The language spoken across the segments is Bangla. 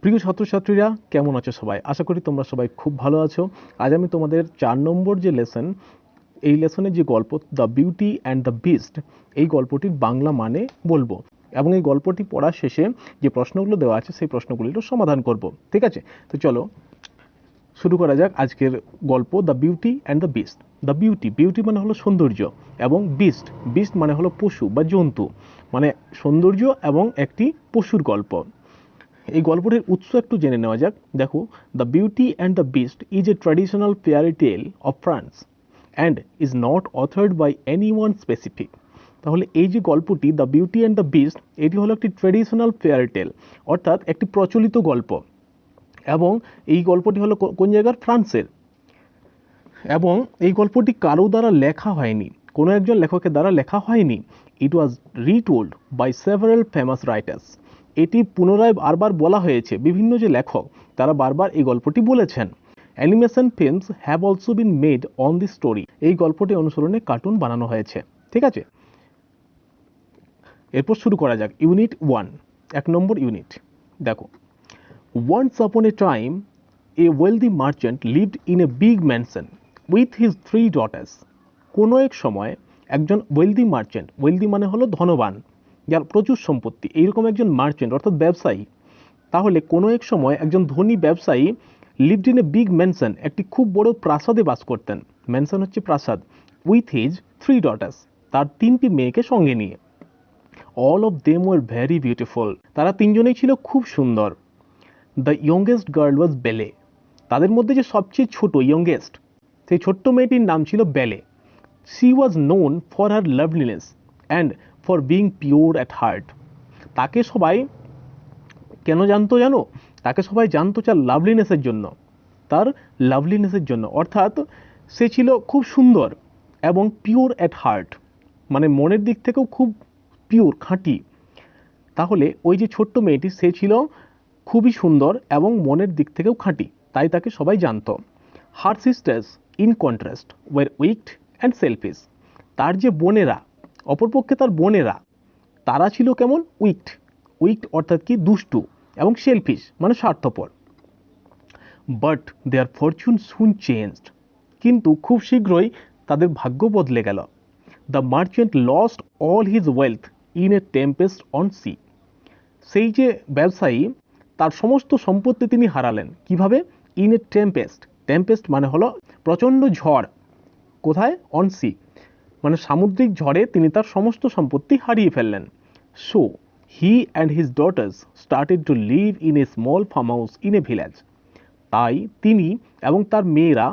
প্রিয় ছাত্রছাত্রীরা কেমন আছো সবাই? আশা করি তোমরা সবাই খুব ভালো আছো। আজ আমি তোমাদের 4 নম্বর যে লেসন, এই লেসনের যে গল্প the Beauty and the beast, এই গল্পটির বাংলা মানে বলবো এবং এই গল্পটি পড়ার শেষে যে প্রশ্নগুলো দেওয়া আছে সেই প্রশ্নগুলির সমাধান করব। ঠিক আছে, তো চলো শুরু করা যাক আজকের গল্প the Beauty and the beast. The beauty, beauty মানে হলো সৌন্দর্য, এবং বিস্ট, বিস্ট মানে হলো পশু বা জন্তু, মানে সৌন্দর্য এবং একটি পশুর গল্প। এই গল্পটির উৎস একটু জেনে নেওয়া যাক। দেখো, the Beauty and the Beast is a traditional fairy tale of France and is not authored by any one specific. তাহলে এই যে গল্পটি the Beauty and the Beast, এটি হলো একটি ট্র্যাডিশনাল ফেয়ারি টেল, অর্থাৎ একটি প্রচলিত গল্প, এবং এই গল্পটি হলো কোন জায়গার? ফ্রান্সের। এবং এই গল্পটি কারো দ্বারা লেখা হয়নি, কোনো একজন লেখকের দ্বারা লেখা হয়নি। ইট ওয়াজ রিটোল্ড বাই সেভারাল ফেমাস রাইটার্স। এটি পুনরায় বারবার বলা হয়েছে, বিভিন্ন যে লেখক তারা বারবার এই গল্পটি বলেছেন। Animation films have also been made on the story. এই গল্পটি অনুসরণে কার্টুন বানানো হয়েছে। ঠিক আছে, এরপর শুরু করা যাক। ইউনিট 1, 1 নম্বর ইউনিট। দেখো, once upon a time a wealthy merchant lived in a big mansion with his 3 daughters. কোনো এক সময় একজন ওয়েলদি মার্চেন্ট, ওয়েলদি মানে হলো ধনবান, যার প্রচুর সম্পত্তি, এইরকম একজন মার্চেন্ট অর্থাৎ ব্যবসায়ী। তাহলে কোনো এক সময় একজন ধনী ব্যবসায়ী lived in a big mansion, একটি খুব বড় প্রাসাদে বাস করতেন। ম্যানশন হচ্ছে প্রাসাদ। উইথ হিজ 3 ডটার্স, তার 3টি মেয়েকে সঙ্গে নিয়ে। All of them were very beautiful, তারা তিনজনেই ছিল খুব সুন্দর। দ্য ইয়ংগেস্ট গার্ল ওয়াজ বেলে, তাদের মধ্যে যে সবচেয়ে ছোট, ইয়ংগেস্ট, সেই ছোট্ট মেয়েটির নাম ছিল বেলে। She was known for her লাভলিনেস and for being pure at heart. তাকে সবাই কেন জানতো জানো? তাকে সবাই জানতো তার লাভলিনেসের জন্য, তার লাভলিনেসের জন্য, অর্থাৎ সে ছিল খুব সুন্দর এবং পিওর অ্যাট হার্ট, মানে মনের দিক থেকেও খুব পিওর, খাঁটি। তাহলে ওই যে ছোট্ট মেয়েটি, সে ছিল খুবই সুন্দর এবং মনের দিক থেকেও খাঁটি, তাই তাকে সবাই জানতো। Her sisters in contrast were wicked and selfish. তার যে বোনেরা, অপরপক্ষে তার বোনেরা, তারা ছিল কেমন? উইকড, উইকড অর্থাৎ কি? দুষ্টু, এবং সেলফিশ মানে স্বার্থপর। But their fortune soon changed, কিন্তু খুব শীঘ্রই তাদের ভাগ্য বদলে গেল। The merchant lost all his wealth in a tempest on sea. সেই যে ব্যবসায়ী, তার সমস্ত সম্পত্তি তিনি হারালেন। কিভাবে? ইন এ টেম্পেস্ট, টেম্পেস্ট মানে হলো প্রচণ্ড ঝড়। কোথায়? অন সি, মানে সামুদ্রিক ঝড়ে তিনি তার সমস্ত সম্পত্তি হারিয়ে ফেললেন। So he and his daughters started to live in a small farm house in a village. তাই তিনি এবং তার মেয়েরা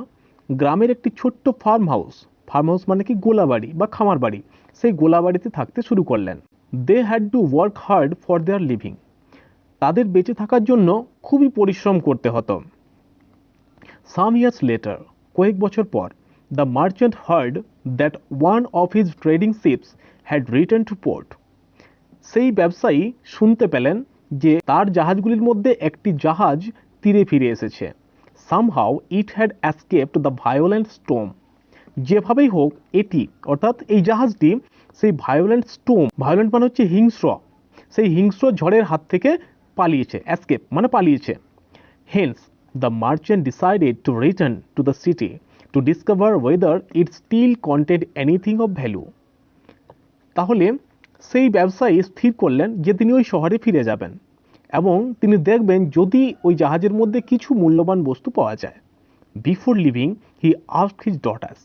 গ্রামের একটি ছোট্ট ফার্ম হাউস, ফার্ম হাউস মানে কি? গোলাবাড়ি বা খামার বাড়ি, সেই গোলাবাড়িতে থাকতে শুরু করলেন। They had to work hard for their living. তাদের বেঁচে থাকার জন্য খুবই পরিশ্রম করতে হতো। সাম ইয়ার্স লেটার, কয়েক বছর পর, the merchant hard that one of his trading ships had return to port. সেই ব্যবসায়ী শুনতে পেলেন যে তার জাহাজগুলির মধ্যে একটি জাহাজ তীরে ফিরে এসেছে। Somehow it had escaped the violent storm. যেভাবেই হোক এটি, অর্থাৎ এই জাহাজটি, সেই ভায়োলেন্ট স্টোম, ভায়োলেন্ট মানে হচ্ছে হিংস্র, সেই হিংস্র ঝড়ের হাত থেকে পালিয়েছে। অ্যাসকেপ মানে পালিয়েছে। Hence the merchant decided to return to the city to discover whether it still contained anything of value. তাহলে সেই ব্যবসায়ী স্থির করলেন যে তিনি ওই শহরে ফিরে যাবেন এবং তিনি দেখবেন যদি ওই জাহাজের মধ্যে কিছু মূল্যবান বস্তু পাওয়া যায়। Before leaving he asked his daughters.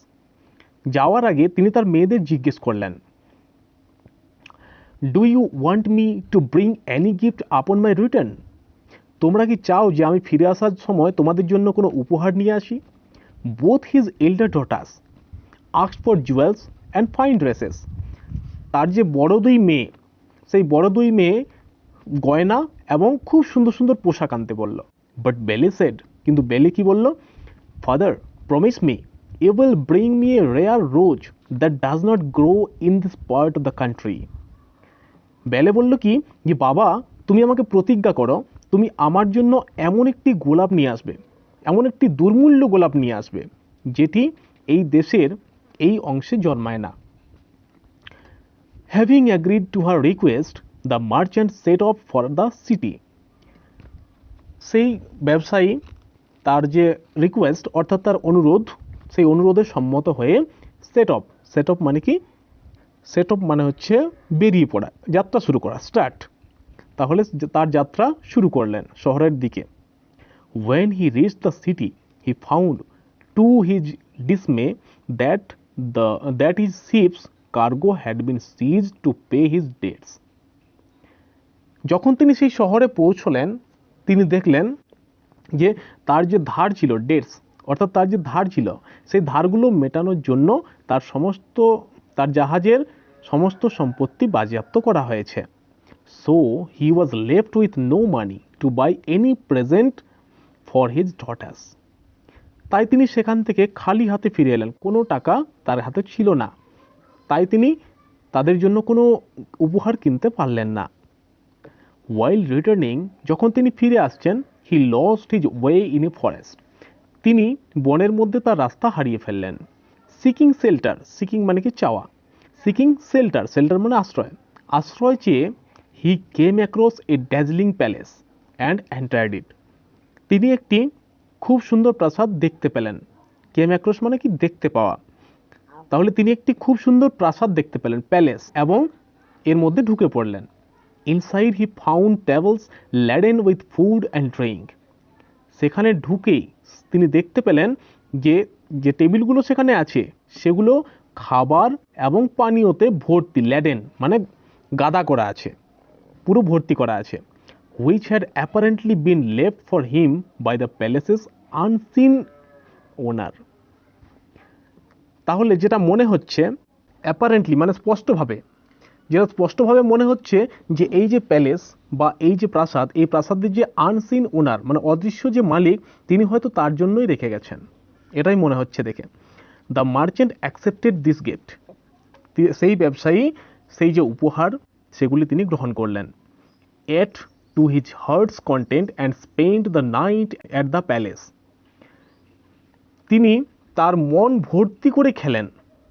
যাওয়ার আগে তিনি তার মেয়েদের জিজ্ঞেস করলেন, do you want me to bring any gift upon my return? তোমরা কি চাও যে আমি ফিরে আসার সময় তোমাদের জন্য কোনো উপহার নিয়ে আসি? Both his এল্ডার daughters asked for jewels and fine dresses. তার যে বড় দুই মেয়ে, সেই বড় দুই মেয়ে গয়না এবং খুব সুন্দর সুন্দর পোশাক আনতে বলল। বাট বেলি সেড, কিন্তু বেলি কি বলল? Father promise me you will bring me a rare rose that does not grow in this part of the country. Belle বলল কি, যে বাবা তুমি আমাকে প্রতিজ্ঞা করো, তুমি আমার জন্য এমন একটি গোলাপ নিয়ে আসবে, এমন একটি দুর্মূল্য গোলাপ নিয়ে আসবে যেটি এই দেশের এই অংশে জন্মায় না। Having agreed to her request, the merchant set of for the city. সেই ব্যবসায়ী তার যে রিকোয়েস্ট অর্থাৎ তার অনুরোধ, সেই অনুরোধে সম্মত হয়ে সেট অফ মানে কি, সেট অফ মানে হচ্ছে বেরিয়ে পড়া, যাত্রা শুরু করা, স্টার্ট। তাহলে তার যাত্রা শুরু করলেন শহরের দিকে। When he reached the city, he found to his dismay that his ship's cargo had been seized to pay his debts. যখন তিনি সেই শহরে পৌঁছলেন, তিনি দেখলেন যে তার যে ধার ছিল, ডেটস অর্থাৎ তার যে ধার ছিল, সেই ধারগুলো মেটানোর জন্য তার জাহাজের সমস্ত সম্পত্তি বাজেয়াপ্ত করা হয়েছে। So he was left with no money to buy any present for his daughters. তাই তিনি সেখান থেকে খালি হাতে ফিরে এলেন, কোনো টাকা তার হাতে ছিল না, তাই তিনি তাদের জন্য কোনো উপহার কিনতে পারলেন না। While returning, যখন তিনি ফিরে আসছেন, he lost his way in a forest. তিনি বনের মধ্যে তার রাস্তা হারিয়ে ফেললেন। Seeking shelter, seeking মানে কি চাওয়া, seeking shelter, shelter মানে আশ্রয়, আশ্রয় চেয়ে he came across a dazzling palace and entered it. তিনি একটি খুব সুন্দর প্রাসাদ দেখতে পেলেন। came across মানে কি দেখতে পাওয়া, তাহলে তিনি একটি খুব সুন্দর প্রাসাদ দেখতে পেলেন, প্যালেস, এবং এর মধ্যে ঢুকে পড়লেন। Inside he found tables laden with food and drink. সেখানে ঢুকেই তিনি দেখতে পেলেন যে টেবিলগুলো সেখানে আছে সেগুলো খাবার এবং পানীয়তে ভর্তি, ল্যাডেন মানে গাদা করা আছে, পুরো ভর্তি করা আছে, which had apparently been left for him by the palace's unseen owner. তাহলে যেটা মনে হচ্ছে, অ্যাপারেন্টলি মানে স্পষ্টভাবে, যেটা স্পষ্টভাবে মনে হচ্ছে যে এই যে প্যালেস বা এই যে প্রাসাদ, এই প্রাসাদের যে আনসিন ওনার মানে অদৃশ্য যে মালিক, তিনি হয়তো তার জন্যই রেখে গেছেন, এটাই মনে হচ্ছে দেখে। The merchant accepted this gift, সেই ব্যবসায়ী সেই যে উপহার সেগুলি তিনি গ্রহণ করলেন। Ate to his heart's content and spend the night at the palace, তিনি তার মন ভর্তি করে খেলেন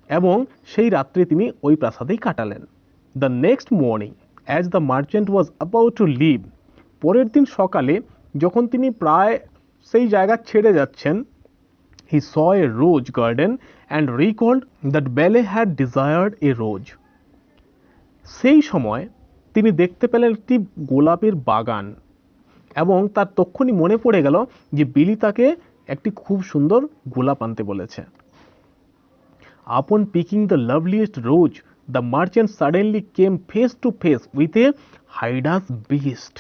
এবং সেই রাত্রে তিনি ওই প্রাসাদেই কাটালেন। The next morning, as the merchant was about to leave, পরের দিন সকালে যখন তিনি প্রায় সেই জায়গা ছেড়ে যাচ্ছেন, he saw a rose garden and recalled that Belle had desired a rose. সেই সময় তিনি দেখতে পেলেন একটি গোলাপের বাগান এবং তার তক্ষুনি মনে পড়ে গেল যে বিলি তাকে একটি খুব সুন্দর গোলাপ আনতে বলেছে। Upon picking the loveliest rose, the merchant suddenly came face to face with a hideous beast.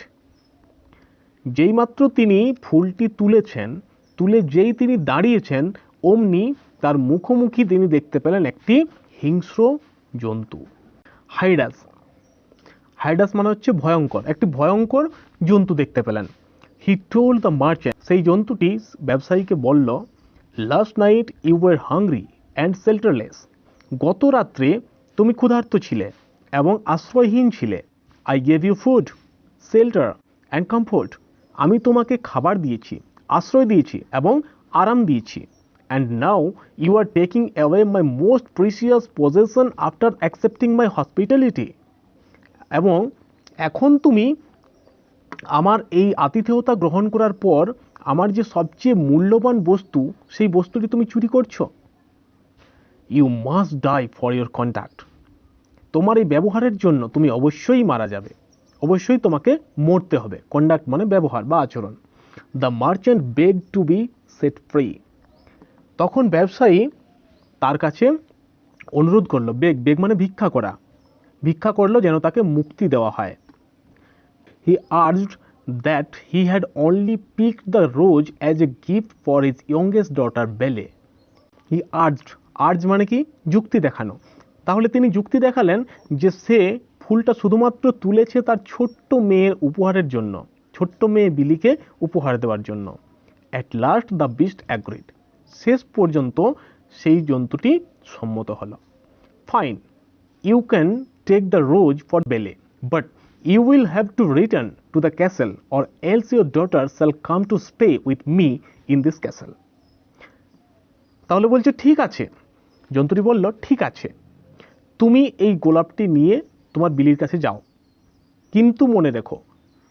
যেইমাত্র তিনি ফুলটি তুলেছেন, তুলে যেই তিনি দাঁড়িয়েছেন, অমনি তার মুখোমুখি তিনি দেখতে পেলেন একটি হিংস্র জন্তু। হাইডাস, হাইডাস মানে হচ্ছে ভয়ঙ্কর, একটি ভয়ঙ্কর জন্তু দেখতে পেলেন। হি টোল্ড দ্য মার্চেন্ট, সেই জন্তুটি ব্যবসায়ীকে বলল, last night you were hungry and shelterless, গত রাত্রে তুমি ক্ষুধার্ত ছিলে এবং আশ্রয়হীন ছিলে। I gave you food, shelter and comfort, আমি তোমাকে খাবার দিয়েছি, আশ্রয় দিয়েছি এবং আরাম দিয়েছি। And now you are taking away my most precious possession after accepting my hospitality, এবং এখন তুমি আমার এই আতিথেয়তা গ্রহণ করার পর আমার যে সবচেয়ে মূল্যবান বস্তু, সেই বস্তুটি তুমি চুরি করছো। You must die for your conduct, তোমার এই ব্যবহারের জন্য তুমি অবশ্যই মারা যাবে, অবশ্যই তোমাকে মরতে হবে। কন্ডাক্ট মানে ব্যবহার বা আচরণ। The merchant beg to be set free, তখন ব্যবসায়ী তার কাছে অনুরোধ করলো, বেগ মানে ভিক্ষা করা, ভিক্ষা করলো যেন তাকে মুক্তি দেওয়া হয়। He urged that he had only picked the rose as a gift for his youngest daughter Belle. He urge মানে কি যুক্তি দেখানো, তাহলে তিনি যুক্তি দেখালেন যে সে ফুলটা শুধুমাত্র তুলেছে তার ছোট্ট মেয়ের উপহারের জন্য, ছোট্ট মেয়ে বিলিকে উপহার দেওয়ার জন্য। At last the beast agreed, শেষ পর্যন্ত সেই জন্তুটি সম্মত হলো। Fine, you can take the rose for Belle, but you will have to return to the castle or else your daughter shall come to stay with me in this castle. তাহলে বলছে ঠিক আছে, জন্তুটি বলল ঠিক আছে, তুমি এই গোলাপটি নিয়ে তোমার বিলির কাছে যাও, কিন্তু মনে রেখো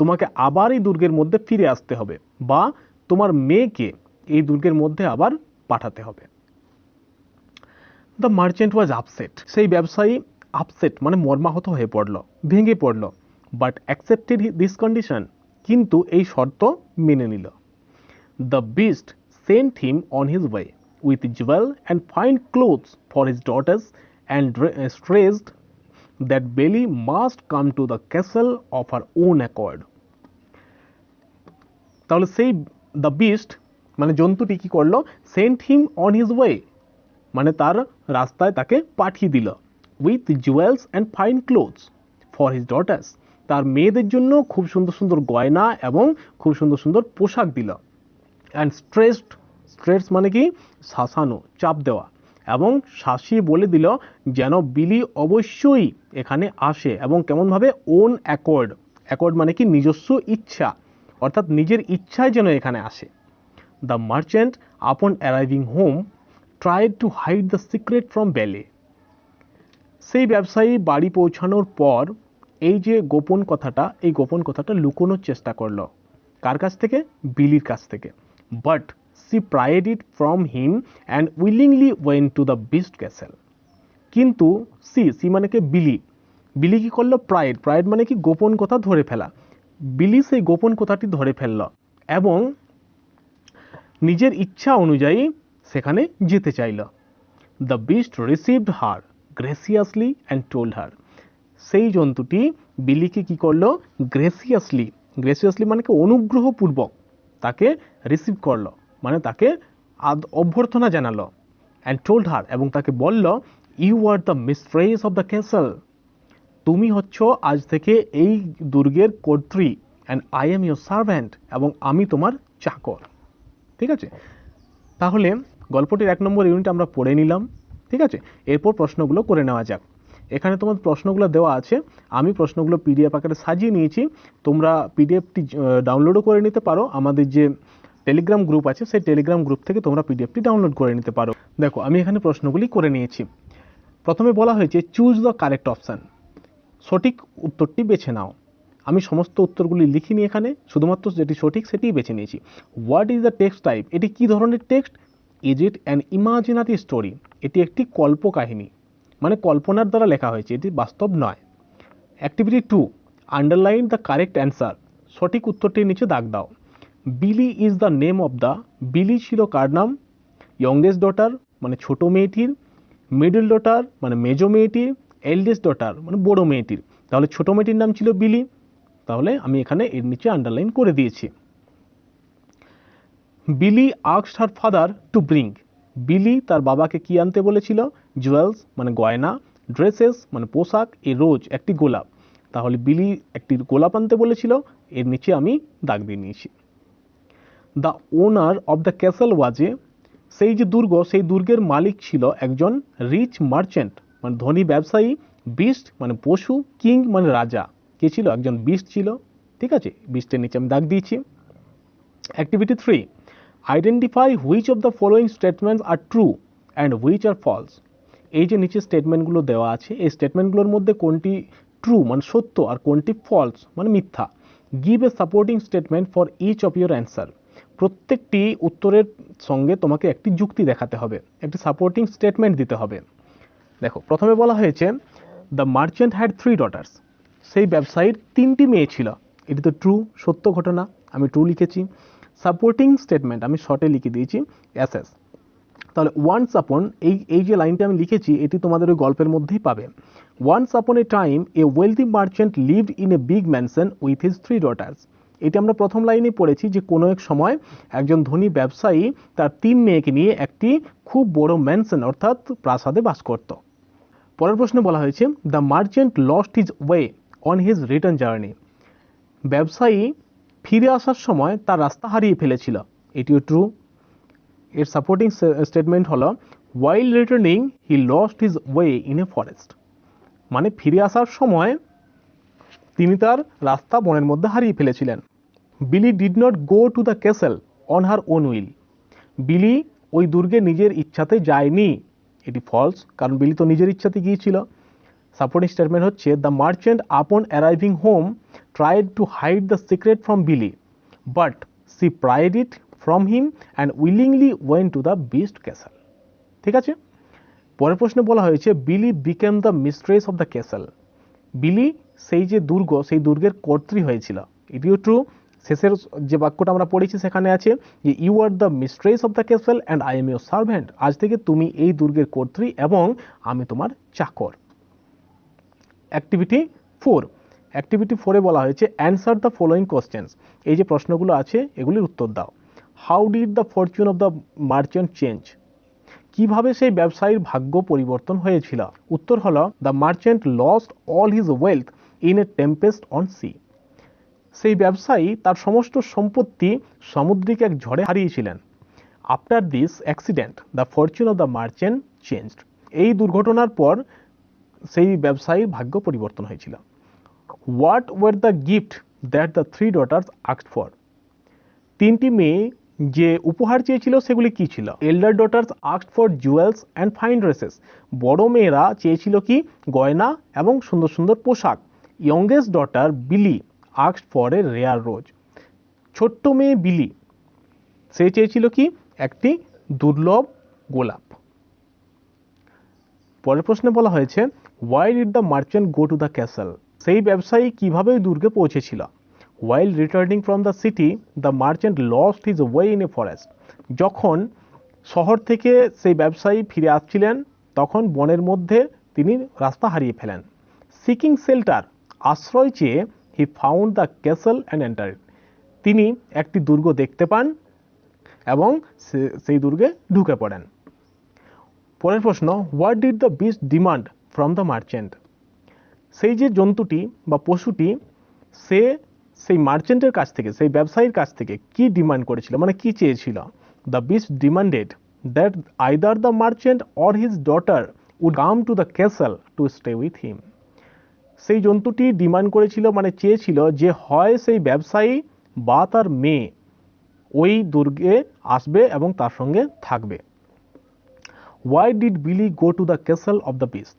তোমাকে আবার এই দুর্গের মধ্যে ফিরে আসতে হবে বা তোমার মেয়েকে এই দুর্গের মধ্যে আবার পাঠাতে হবে। দ্য মার্চেন্ট ওয়াজ আপসেট, সেই ব্যবসায়ী আপসেট মানে মর্মাহত হয়ে পড়ল, ভেঙে পড়ল। বাট অ্যাকসেপ্টেড দিস কন্ডিশন, কিন্তু এই শর্ত মেনে নিল। The beast sent him on his way with jewel and fine clothes for his daughters and stressed that Belle must come to the castle of her own accord. তাহলে সেই দ্য বিস্ট মানে জন্তুটি কি করলো, sent him on his way মানে তার রাস্তায় তাকে পাঠিয়ে দিল, with jewels and fine clothes for his daughters, তার মেয়েদের জন্য খুব সুন্দর সুন্দর গয়না এবং খুব সুন্দর সুন্দর পোশাক দিল। অ্যান্ড স্ট্রেস মানে কি শাসানো, চাপ দেওয়া, এবং শাসিয়ে বলে দিল যেন বিলি অবশ্যই এখানে আসে, এবং কেমনভাবে ওন অ্যাকর্ড, অ্যাকর্ড মানে কি নিজস্ব ইচ্ছা, অর্থাৎ নিজের ইচ্ছায় যেন এখানে আসে। The merchant upon arriving home tried to hide the secret from Belle, সেই ব্যবসায়ী বাড়ি পৌঁছানোর পর এই যে গোপন কথাটা, এই গোপন কথাটা লুকোনোর চেষ্টা করলো। কার কাছ থেকে? বিলির কাছ থেকে। But she pried it from him and willingly went to the beast castle, কিন্তু সি মানে কি বিলি, বিলি কি করলো? প্রাইড মানে কি গোপন কথা ধরে ফেলা, বিলি সেই গোপন কথাটি ধরে ফেলল এবং নিজের ইচ্ছা অনুযায়ী সেখানে যেতে চাইল। The beast received her graciously and told her, সেই জন্তুটি বিলিকে কি করলো? গ্রেসিয়াসলি মানে কি অনুগ্রহপূর্বক তাকে রিসিভ করলো, মানে তাকে অভ্যর্থনা জানালো। অ্যান্ড টোল্ড হার, এবং তাকে বলল, you are the mistress of the castle, তুমি হচ্ছ আজ থেকে এই দুর্গের কর্ত্রী, and I am your servant, এবং আমি তোমার চাকর। ঠিক আছে, তাহলে গল্পটির 1 নম্বর ইউনিট আমরা পড়ে নিলাম। ঠিক আছে, এরপর প্রশ্নগুলো করে নেওয়া যাক। এখানে তোমার প্রশ্নগুলো দেওয়া আছে, আমি প্রশ্নগুলো পিডিএফ আকারে সাজিয়ে নিয়েছি, তোমরা পিডিএফটি ডাউনলোডও করে নিতে পারো। আমাদের যে টেলিগ্রাম গ্রুপ আছে সেই টেলিগ্রাম গ্রুপ থেকে তোমরা পিডিএফটি ডাউনলোড করে নিতে পারো। দেখো আমি এখানে প্রশ্নগুলি করে নিয়েছি। প্রথমে বলা হয়েছে চুজ দ্য কারেক্ট অপশান, সঠিক উত্তরটি বেছে নাও। আমি সমস্ত উত্তরগুলি লিখিনি এখানে, শুধুমাত্র যেটি সঠিক সেটিই বেছে নিয়েছি। What is the text type, এটি কী ধরনের text? Is it an imaginary story, এটি একটি কল্পকাহিনী, মানে কল্পনার দ্বারা লেখা হয়েছে, এটি বাস্তব নয়। Activity 2, underline the correct answer, সঠিক উত্তরটির নিচে দাগ দাও। বিলি is the name of the, বিলি ছিল কার নাম? ইয়ংগেস্ট ডটার মানে ছোট মেয়েটির, মিডল ডটার মানে মেজো মেয়েটির, এল্ডেস্ট ডটার মানে বড় মেয়েটির। তাহলে ছোট মেয়েটির নাম ছিল বিলি, তাহলে আমি এখানে এর নিচে আন্ডারলাইন করে দিয়েছি। বিলি asked her father to bring, বিলি তার বাবাকে কি আনতে বলেছিল? জুয়েলস মানে গয়না, ড্রেসেস মানে পোশাক, এ রোজ একটি গোলাপ, তাহলে বিলি একটি গোলাপ আনতে বলেছিল, এর নিচে আমি দাগ দিয়ে নিয়েছি। The owner of the castle ওয়াজে, সেই যে দুর্গ, সেই দুর্গের মালিক ছিল একজন রিচ মার্চেন্ট মানে ধনী ব্যবসায়ী, বিস্ট মানে পশু, কিং মানে রাজা, কে ছিল? একজন বিস্ট ছিল। ঠিক আছে, বিস্টের নিচে আমি দাগ দিয়েছি। Activity 3, identify which of the following statements are true and which are false, এই যে নিচে স্টেটমেন্টগুলো দেওয়া আছে এই স্টেটমেন্টগুলোর মধ্যে কোনটি ট্রু মানে সত্য আর কোনটি ফলস মানে মিথ্যা। Give a supporting statement for each of your answer, প্রত্যেকটি উত্তরের সঙ্গে তোমাকে একটি যুক্তি দেখাতে হবে, একটি সাপোর্টিং স্টেটমেন্ট দিতে হবে। দেখো প্রথমে বলা হয়েছে দ্য মার্চেন্ট হ্যাড 3 ডটার্স, সেই ব্যবসায়ীর 3টি মেয়ে ছিল, এটি তো ট্রু, সত্য ঘটনা, আমি ট্রু লিখেছি। সাপোর্টিং স্টেটমেন্ট আমি শর্টে লিখে দিয়েছি এসএস। তাহলে ওয়ান্স আপন, এই যে লাইনটা আমি লিখেছি এটি তোমাদের ওই গল্পের মধ্যেই পাবে। Once upon a time a wealthy merchant lived in a big mansion with his 3 daughters, এটি আমরা প্রথম লাইনে পড়েছি যে কোনো এক সময় একজন ধনী ব্যবসায়ী তার 3 মেয়েকে নিয়ে একটি খুব বড় ম্যানশন অর্থাৎ প্রাসাদে বাস করত। পরের প্রশ্নে বলা হয়েছে the merchant lost his way on his return journey, ব্যবসায়ী ফিরে আসার সময় তার রাস্তা হারিয়ে ফেলেছিল, এটিও ট্রু। এর সাপোর্টিং স্টেটমেন্ট হলো while returning he lost his way in a forest, মানে ফিরে আসার সময় তিনি তার রাস্তা বনের মধ্যে হারিয়ে ফেলেছিলেন। বিলি did not go to the castle on her own will, বিলি ওই দুর্গে নিজের ইচ্ছাতে যায়নি, এটি ফলস, কারণ বিলি তো নিজের ইচ্ছাতে গিয়েছিল। সাপোর্টিং স্টেটমেন্ট হচ্ছে the merchant upon arriving home tried to hide the secret from Billy, but she pried it from him and willingly went to the beast castle. ঠিক আছে, পরের প্রশ্নে বলা হয়েছে বিলি became the mistress of the castle. বিলি সেই যে দুর্গ, সেই দুর্গের কর্ত্রী হয়েছিল। ইট ইউ ট্রু, শেষের যে বাক্যটা আমরা পড়েছি সেখানে আছে যে you are the mistress of the castle and I am your servant. আজ থেকে তুমি এই দুর্গের কর্ত্রী এবং আমি তোমার চাকর। অ্যাক্টিভিটি 4, অ্যাক্টিভিটি 4-এ বলা হয়েছে অ্যান্সার দ্য ফলোয়িং কোশ্চেন্স। এই যে প্রশ্নগুলো আছে এগুলির উত্তর দাও। How did the fortune of the merchant change? কিভাবে সেই ব্যবসায়ীর ভাগ্য পরিবর্তন হয়েছিল? উত্তর হলো the merchant lost all his wealth in a tempest on sea. সেই ব্যবসায়ী তার সমস্ত সম্পত্তি সামুদ্রিক এক ঝড়ে হারিয়েছিলেন। After this accident the fortune of the merchant changed. এই দুর্ঘটনার পর সেই ব্যবসায়ীর ভাগ্য পরিবর্তন হয়েছিল। What were the gift that the three daughters asked for? তিনটি মেয়ে যে উপহার চেয়েছিল সেগুলি কি ছিল? এল্ডার daughters asked for jewels and fine dresses. বড় মেয়েরা চেয়েছিল কি? গয়না এবং সুন্দর সুন্দর পোশাক। ইয়ংগেস্ট ডটার বিলি আস্কড ফর এ রেয়ার রোজ। ছোট্ট মেয়ে বিলি সে চেয়েছিল কি? একটি দুর্লভ গোলাপ। পরের প্রশ্নে বলা হয়েছে why did the merchant go to the castle? সেই ব্যবসায়ী কিভাবে ওই দুর্গে পৌঁছেছিল? While returning from the city, the merchant lost his way in a forest. যখন শহর থেকে সেই ব্যবসায়ী ফিরে আসছিলেন তখন বনের মধ্যে তিনি রাস্তা হারিয়ে ফেলেন। সিকিং শেল্টার, আশ্রয় চেয়ে he found the castle and entered. তিনি একটি দুর্গ দেখতে পান এবং সেই দুর্গে ঢুকে পড়েন। পরের প্রশ্ন what did the beast demand from the merchant? সেই যে জন্তুটি বা পশুটি সে সেই মার্চেন্টের কাছ থেকে, সেই ব্যবসায়ীর কাছ থেকে কি ডিমান্ড করেছিল, মানে কি চেয়েছিল? The beast demanded that either the merchant or his daughter would come to the castle to stay with him. সেই জন্তুটি ডিমান্ড করেছিল, মানে চেয়েছিল যে হয় সেই ব্যবসায়ী বা তার মেয়ে ওই দুর্গে আসবে এবং তার সঙ্গে থাকবে। Why did Billy go to the castle of the beast?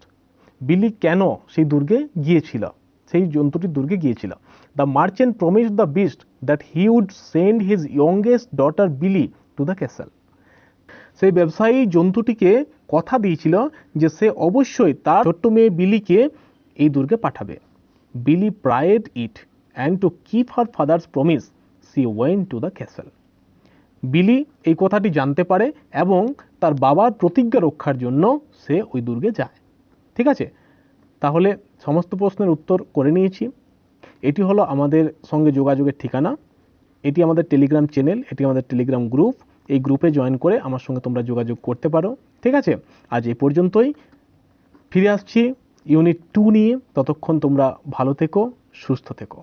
Billy কেন সেই দুর্গে গিয়েছিল, সেই জন্তুটির দুর্গে গিয়েছিল? The merchant promised the beast that he would send his youngest daughter Billy to the castle. সেই ব্যবসায়ী জন্তুটিকে কথা দিয়েছিল যে সে অবশ্যই তার ছোট্ট মেয়ে বিলিকে এই দুর্গে পাঠাবে। বিলি pride it and to keep her father's promise she went to the castle. বিলি এই কথাটি জানতে পারে এবং তার বাবার প্রতিজ্ঞা রক্ষার জন্য সে ওই দুর্গে যায়। ঠিক আছে, তাহলে সমস্ত প্রশ্নের উত্তর করে নিয়েছি। এটি হলো আমাদের সঙ্গে যোগাযোগের ঠিকানা, এটি আমাদের টেলিগ্রাম চ্যানেল, এটি আমাদের টেলিগ্রাম গ্রুপ। এই গ্রুপে জয়েন করে আমার সঙ্গে তোমরা যোগাযোগ করতে পারো। ঠিক আছে, আজ এই পর্যন্তই। ফিরে আসছি ইউনিট 2 নিয়ে। ততক্ষণ তোমরা ভালো থেকো, সুস্থ থেকো।